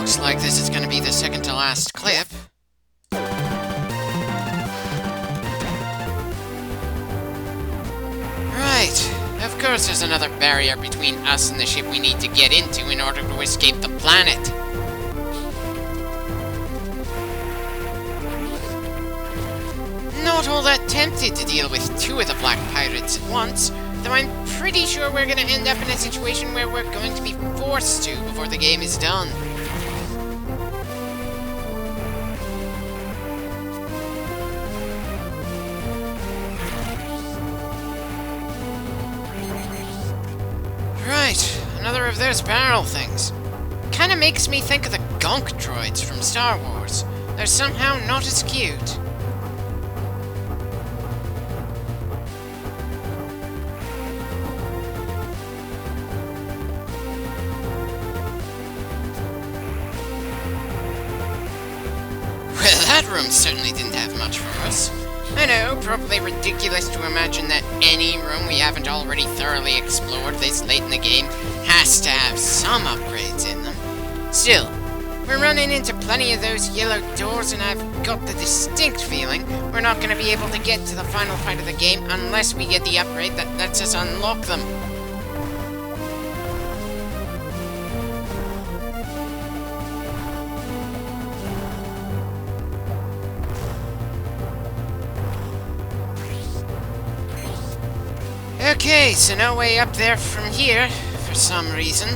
Looks like this is gonna be the second to last clip. Right. Of course there's another barrier between us and the ship we need to get into in order to escape the planet. Not all that tempted to deal with two of the Black Pirates at once, though I'm pretty sure we're gonna end up in a situation where we're going to be forced to before the game is done. Right, another of those barrel things. Kinda makes me think of the gonk droids from Star Wars. They're somehow not as cute. Well, that room certainly didn't have much for us. I know, probably ridiculous to imagine that any room we haven't already thoroughly explored this late in the game has to have some upgrades in them. Still, we're running into plenty of those yellow doors, and I've got the distinct feeling we're not going to be able to get to the final fight of the game unless we get the upgrade that lets us unlock them. Okay, so no way up there from here, for some reason.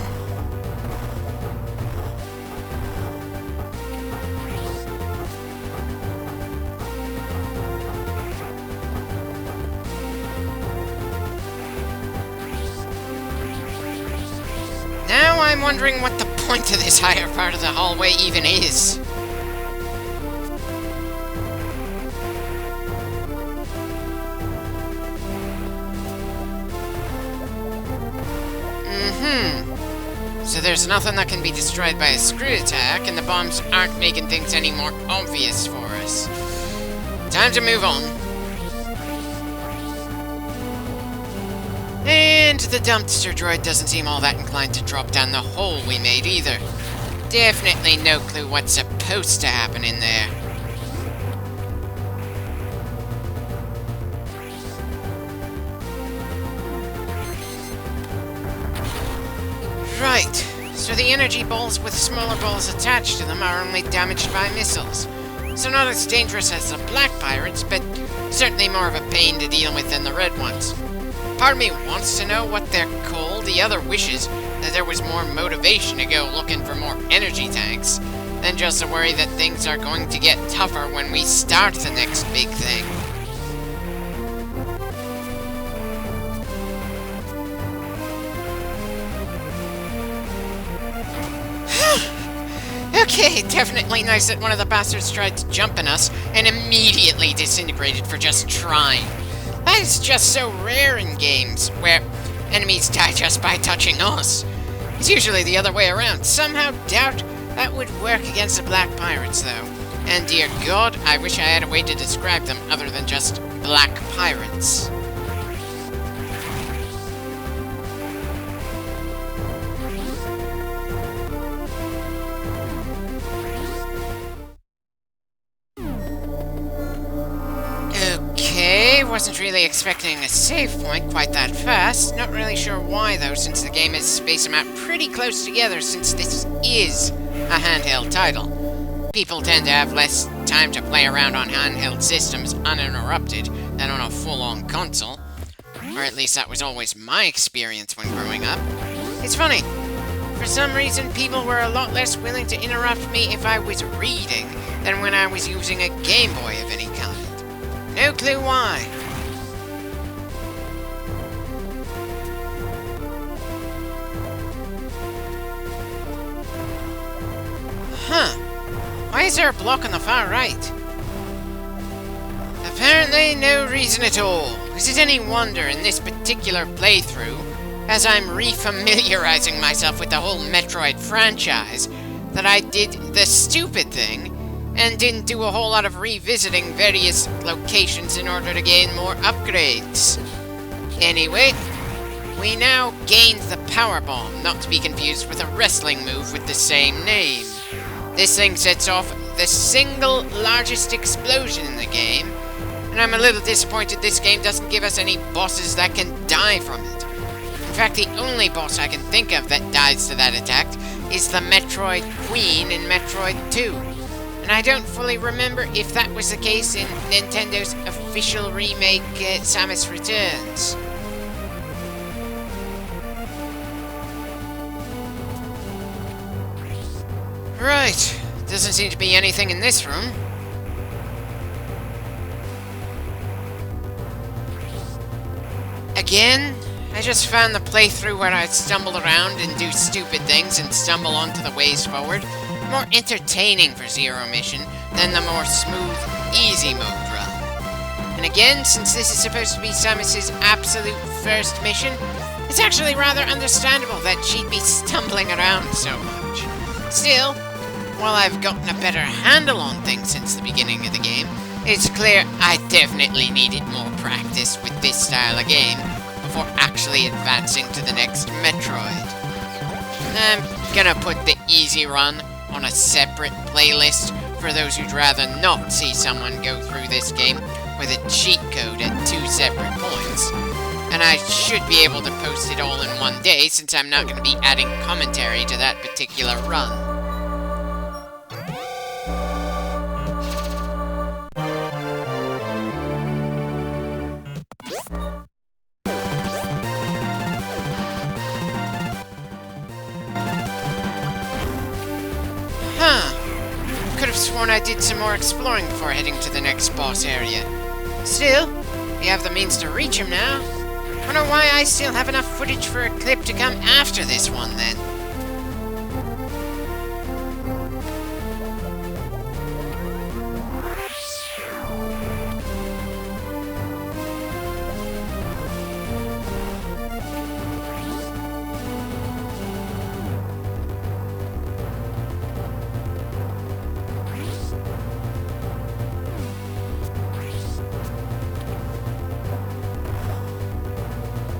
Now I'm wondering what the point of this higher part of the hallway even is. So there's nothing that can be destroyed by a screw attack, and the bombs aren't making things any more obvious for us. Time to move on. And the dumpster droid doesn't seem all that inclined to drop down the hole we made either. Definitely no clue what's supposed to happen in there. Right, so the energy balls with smaller balls attached to them are only damaged by missiles. So not as dangerous as the Black Pirates, but certainly more of a pain to deal with than the red ones. Part of me wants to know what they're called. The other wishes that there was more motivation to go looking for more energy tanks, than just to worry that things are going to get tougher when we start the next big thing. Okay, definitely nice that one of the bastards tried to jump on us and immediately disintegrated for just trying. That is just so rare in games, where enemies die just by touching us. It's usually the other way around. Somehow doubt that would work against the Black Pirates, though. And dear God, I wish I had a way to describe them other than just Black Pirates. Wasn't really expecting a save point quite that fast. Not really sure why though, since the game has spaced them out pretty close together, since this is a handheld title. People tend to have less time to play around on handheld systems uninterrupted than on a full-on console. Or at least that was always my experience when growing up. It's funny. For some reason, people were a lot less willing to interrupt me if I was reading than when I was using a Game Boy of any kind. No clue why. Huh. Why is there a block on the far right? Apparently no reason at all. Is it any wonder in this particular playthrough, as I'm refamiliarizing myself with the whole Metroid franchise, that I did the stupid thing and didn't do a whole lot of revisiting various locations in order to gain more upgrades. Anyway, we now gained the power bomb, not to be confused with a wrestling move with the same name. This thing sets off the single largest explosion in the game, and I'm a little disappointed this game doesn't give us any bosses that can die from it. In fact, the only boss I can think of that dies to that attack is the Metroid Queen in Metroid 2. And I don't fully remember if that was the case in Nintendo's official remake, Samus Returns. Right, doesn't seem to be anything in this room. Again, I just found the playthrough where I stumble around and do stupid things and stumble onto the ways forward more entertaining for Zero Mission than the more smooth, easy mode run. And again, since this is supposed to be Samus's absolute first mission, it's actually rather understandable that she'd be stumbling around so much. Still, while I've gotten a better handle on things since the beginning of the game, it's clear I definitely needed more practice with this style of game before actually advancing to the next Metroid. I'm gonna put the easy run on a separate playlist for those who'd rather not see someone go through this game with a cheat code at 2 separate points. And I should be able to post it all in one day since I'm not going to be adding commentary to that particular run. Could have sworn I did some more exploring before heading to the next boss area. Still, we have the means to reach him now. Wonder why I still have enough footage for a clip to come after this one, then.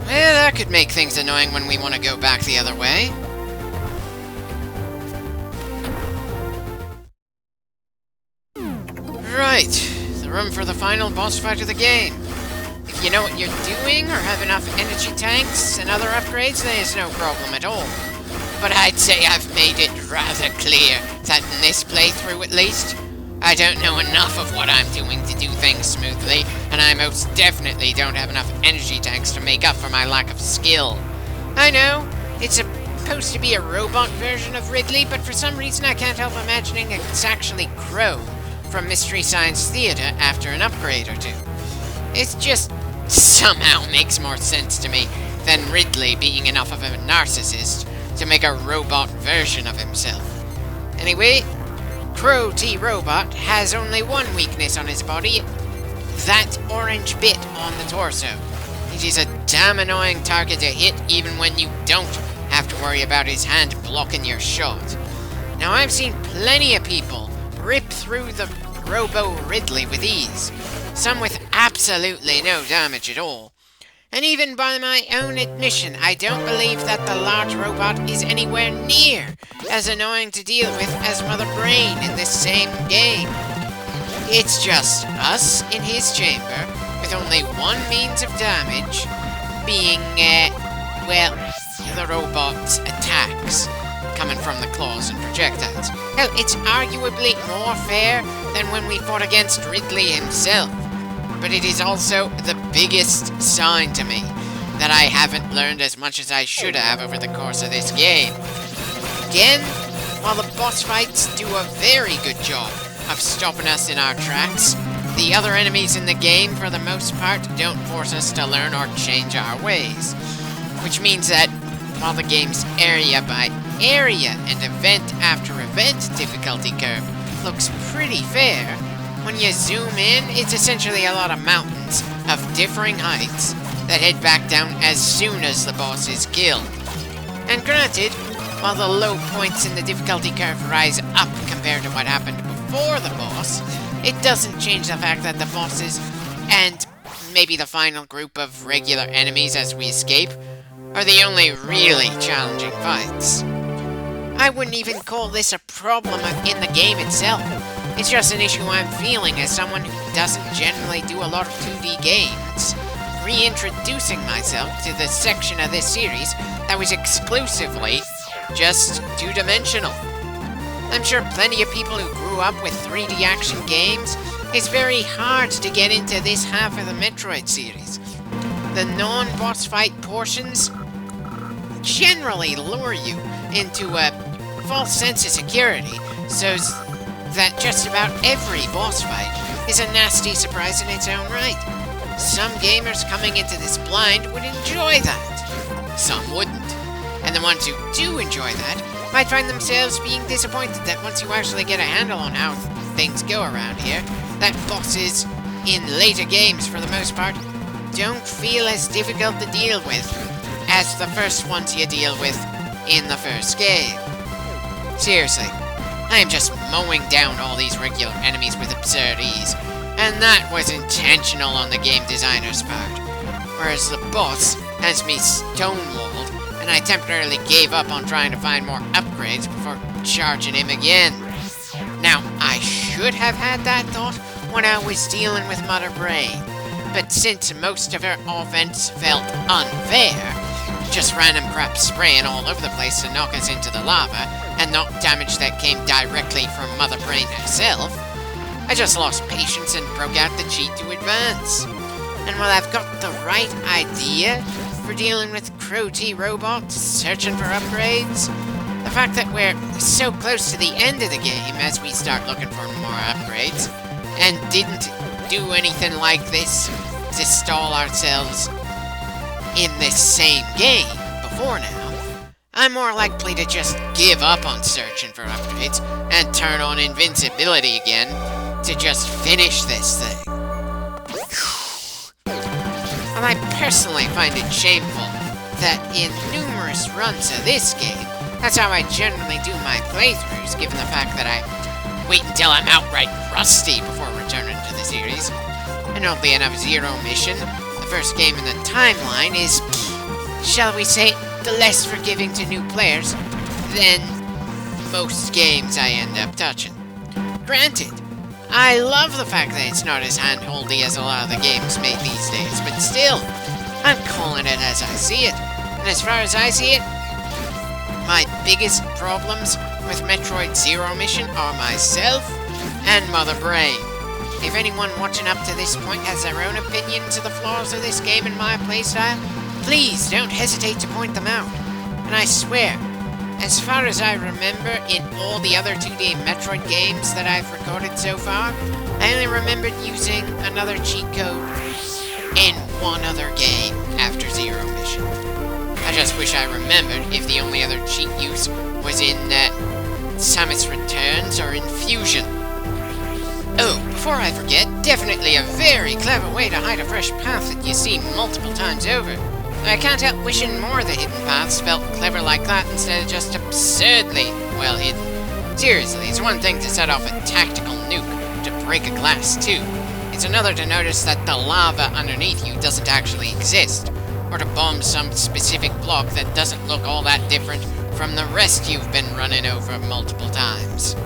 Well, that could make things annoying when we want to go back the other way. Right, the room for the final boss fight of the game. If you know what you're doing, or have enough energy tanks and other upgrades, then it's no problem at all. But I'd say I've made it rather clear that in this playthrough at least, I don't know enough of what I'm doing to do things smoothly, and I most definitely don't have enough energy tanks to make up for my lack of skill. I know, it's supposed to be a robot version of Ridley, but for some reason I can't help imagining it's actually Crow from Mystery Science Theater after an upgrade or two. It just somehow makes more sense to me than Ridley being enough of a narcissist to make a robot version of himself. Anyway, Crow T-Robot has only one weakness on his body, that orange bit on the torso. It is a damn annoying target to hit even when you don't have to worry about his hand blocking your shot. Now I've seen plenty of people rip through the Robo Ridley with ease, some with absolutely no damage at all. And even by my own admission, I don't believe that the large robot is anywhere near as annoying to deal with as Mother Brain in this same game. It's just us in his chamber, with only one means of damage, being, well, the robot's attacks, coming from the claws and projectiles. Hell, it's arguably more fair than when we fought against Ridley himself. But it is also the biggest sign to me that I haven't learned as much as I should have over the course of this game. Again, while the boss fights do a very good job of stopping us in our tracks, the other enemies in the game, for the most part, don't force us to learn or change our ways. Which means that, while the game's area by area and event after event difficulty curve looks pretty fair, when you zoom in, it's essentially a lot of mountains of differing heights that head back down as soon as the boss is killed. And granted, while the low points in the difficulty curve rise up compared to what happened before the boss, it doesn't change the fact that the bosses, and maybe the final group of regular enemies as we escape, are the only really challenging fights. I wouldn't even call this a problem in the game itself. It's just an issue I'm feeling as someone who doesn't generally do a lot of 2D games, reintroducing myself to the section of this series that was exclusively just two-dimensional. I'm sure plenty of people who grew up with 3D action games, it's very hard to get into this half of the Metroid series. The non-boss fight portions generally lure you into a false sense of security, so that just about every boss fight is a nasty surprise in its own right. Some gamers coming into this blind would enjoy that. Some wouldn't. And the ones who do enjoy that might find themselves being disappointed that once you actually get a handle on how things go around here, that bosses in later games, for the most part, don't feel as difficult to deal with as the first ones you deal with in the first game. Seriously, I am just mowing down all these regular enemies with absurd ease, and that was intentional on the game designer's part. Whereas the boss has me stonewalled, and I temporarily gave up on trying to find more upgrades before charging him again. Now, I should have had that thought when I was dealing with Mother Brain, but since most of her offense felt unfair, just random crap spraying all over the place to knock us into the lava, and not damage that came directly from Mother Brain herself, I just lost patience and broke out the cheat to advance. And while I've got the right idea for dealing with Crow T robots searching for upgrades, the fact that we're so close to the end of the game as we start looking for more upgrades, and didn't do anything like this to stall ourselves in this same game before now, I'm more likely to just give up on searching for upgrades and turn on invincibility again to just finish this thing. And I personally find it shameful that in numerous runs of this game, that's how I generally do my playthroughs, given the fact that I wait until I'm outright rusty before returning to the series. And oddly enough, Zero Mission, the first game in the timeline, is, shall we say, the less forgiving to new players than most games I end up touching. Granted, I love the fact that it's not as handholdy as a lot of the games made these days, but still, I'm calling it as I see it. And as far as I see it, my biggest problems with Metroid Zero Mission are myself and Mother Brain. If anyone watching up to this point has their own opinions of the flaws of this game and my playstyle, please don't hesitate to point them out. And I swear, as far as I remember in all the other 2D Metroid games that I've recorded so far, I only remembered using another cheat code in one other game after Zero Mission. I just wish I remembered if the only other cheat use was in Samus Returns or in Fusion. Oh, before I forget, definitely a very clever way to hide a fresh path that you see multiple times over. I can't help wishing more of the hidden paths felt clever like that instead of just absurdly well hidden. Seriously, it's one thing to set off a tactical nuke to break a glass tube. It's another to notice that the lava underneath you doesn't actually exist, or to bomb some specific block that doesn't look all that different from the rest you've been running over multiple times.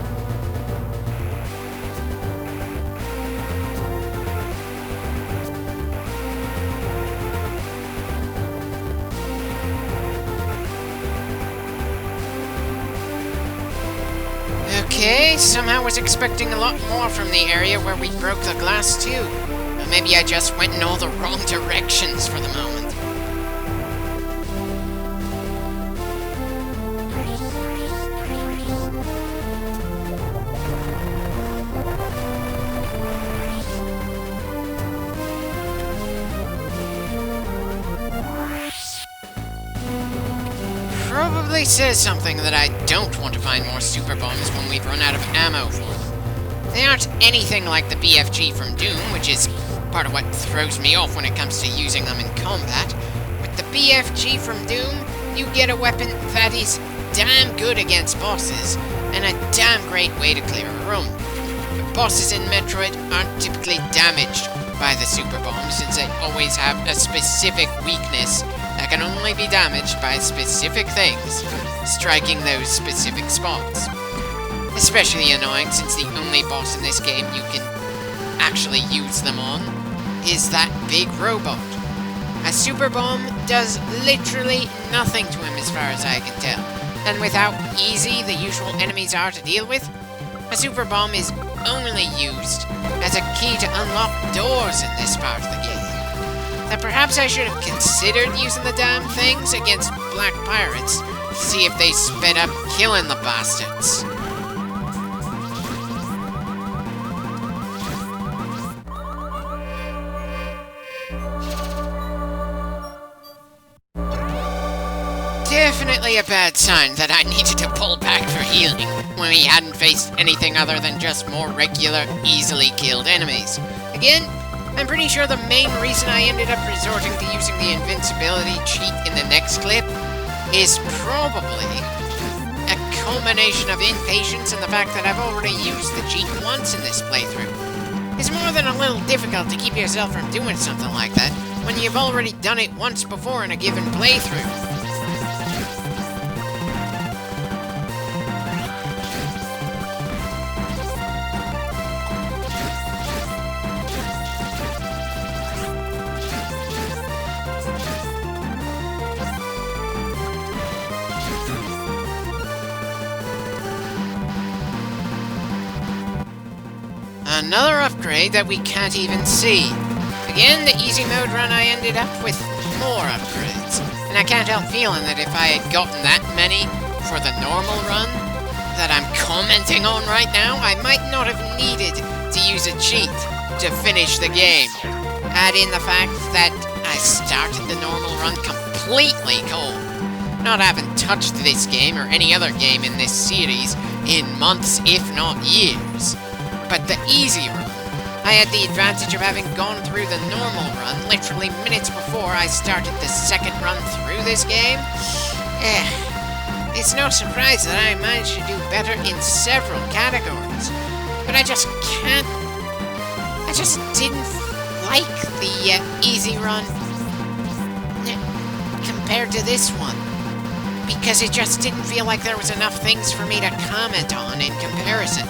Okay, somehow was expecting a lot more from the area where we broke the glass too. Or maybe I just went in all the wrong directions for the moment. Probably says something that I don't want to find more super bombs when we've run out of ammo for them. They aren't anything like the BFG from Doom, which is part of what throws me off when it comes to using them in combat. With the BFG from Doom, you get a weapon that is damn good against bosses, and a damn great way to clear a room. But bosses in Metroid aren't typically damaged by the super bombs, since they always have a specific weakness that can only be damaged by specific things. striking those specific spots. Especially annoying since the only boss in this game you can actually use them on is that big robot. A super bomb does literally nothing to him as far as I can tell. And with how easy the usual enemies are to deal with, a super bomb is only used as a key to unlock doors in this part of the game. That perhaps I should have considered using the damn things against black pirates to see if they sped up killing the bastards. Definitely a bad sign that I needed to pull back for healing when we hadn't faced anything other than just more regular, easily killed enemies. Again, I'm pretty sure the main reason I ended up resorting to using the invincibility cheat in the next clip is probably a culmination of impatience and the fact that I've already used the cheat once in this playthrough. It's more than a little difficult to keep yourself from doing something like that when you've already done it once before in a given playthrough. Another upgrade that we can't even see. Again, the easy mode run I ended up with more upgrades. And I can't help feeling that if I had gotten that many for the normal run that I'm commenting on right now, I might not have needed to use a cheat to finish the game. Add in the fact that I started the normal run completely cold, not having touched this game or any other game in this series in months, if not years. But the easy run, I had the advantage of having gone through the normal run literally minutes before I started the second run through this game. It's no surprise that I managed to do better in several categories. But I just didn't like the easy run compared to this one. Because it just didn't feel like there was enough things for me to comment on in comparison.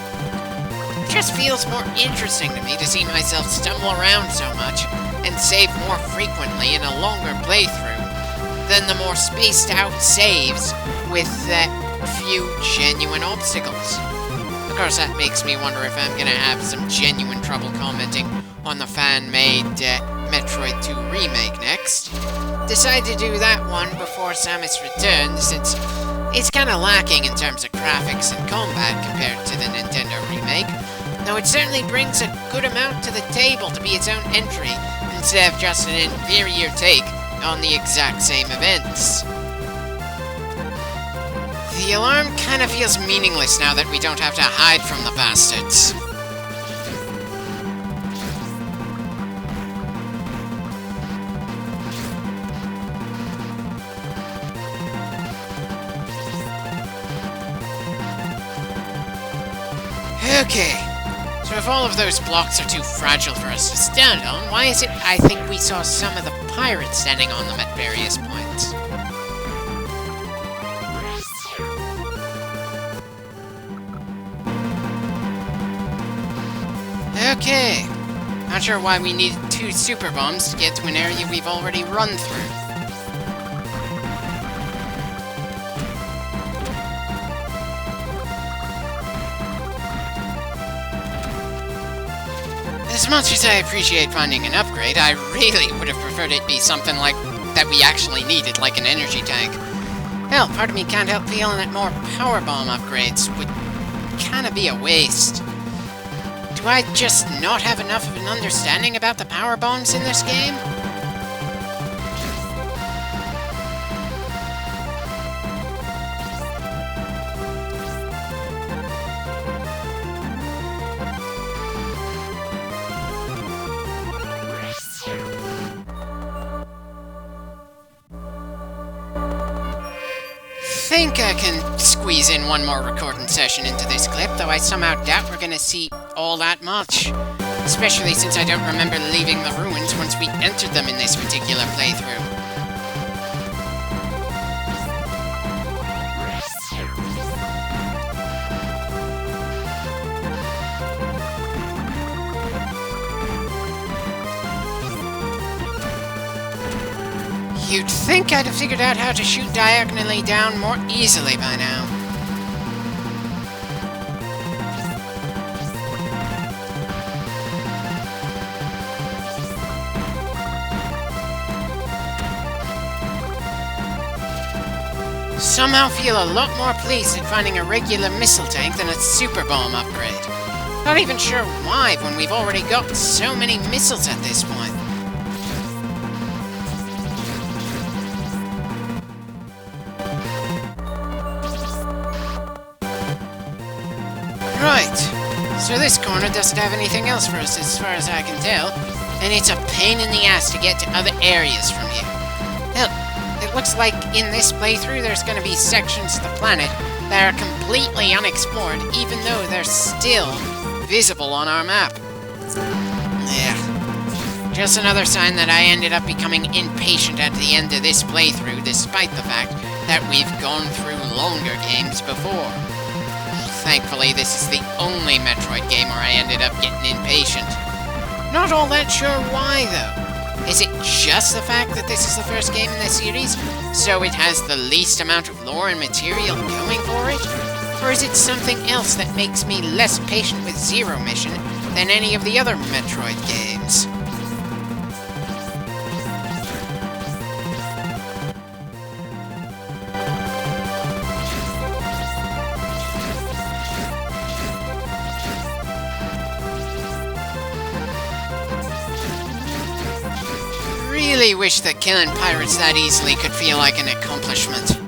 It just feels more interesting to me to see myself stumble around so much and save more frequently in a longer playthrough than the more spaced out saves with few genuine obstacles. Of course, that makes me wonder if I'm gonna have some genuine trouble commenting on the fan-made Metroid 2 remake next. Decided to do that one before Samus Returns, since it's kinda lacking in terms of graphics and combat compared to the Nintendo remake, though it certainly brings a good amount to the table to be its own entry, instead of just an inferior take on the exact same events. The alarm kinda feels meaningless now that we don't have to hide from the bastards. Okay, so if all of those blocks are too fragile for us to stand on, why is it I think we saw some of the pirates standing on them at various points? Okay, not sure why we needed 2 super bombs to get to an area we've already run through. As much as I appreciate finding an upgrade, I really would have preferred it be something like that we actually needed, like an energy tank. Hell, part of me can't help feeling that more power bomb upgrades would kinda be a waste. Do I just not have enough of an understanding about the power bombs in this game? I think I can squeeze in one more recording session into this clip, though I somehow doubt we're gonna see all that much. Especially since I don't remember leaving the ruins once we entered them in this particular playthrough. You'd think I'd have figured out how to shoot diagonally down more easily by now. Somehow feel a lot more pleased at finding a regular missile tank than a super bomb upgrade. Not even sure why when we've already got so many missiles at this point. Right, so this corner doesn't have anything else for us as far as I can tell, and it's a pain in the ass to get to other areas from here. Hell, it looks like in this playthrough there's going to be sections of the planet that are completely unexplored, even though they're still visible on our map. Yeah. Just another sign that I ended up becoming impatient at the end of this playthrough, despite the fact that we've gone through longer games before. Thankfully, this is the only Metroid game where I ended up getting impatient. Not all that sure why, though. Is it just the fact that this is the first game in the series, so it has the least amount of lore and material going for it? Or is it something else that makes me less patient with Zero Mission than any of the other Metroid games? Really wish that killing pirates that easily could feel like an accomplishment.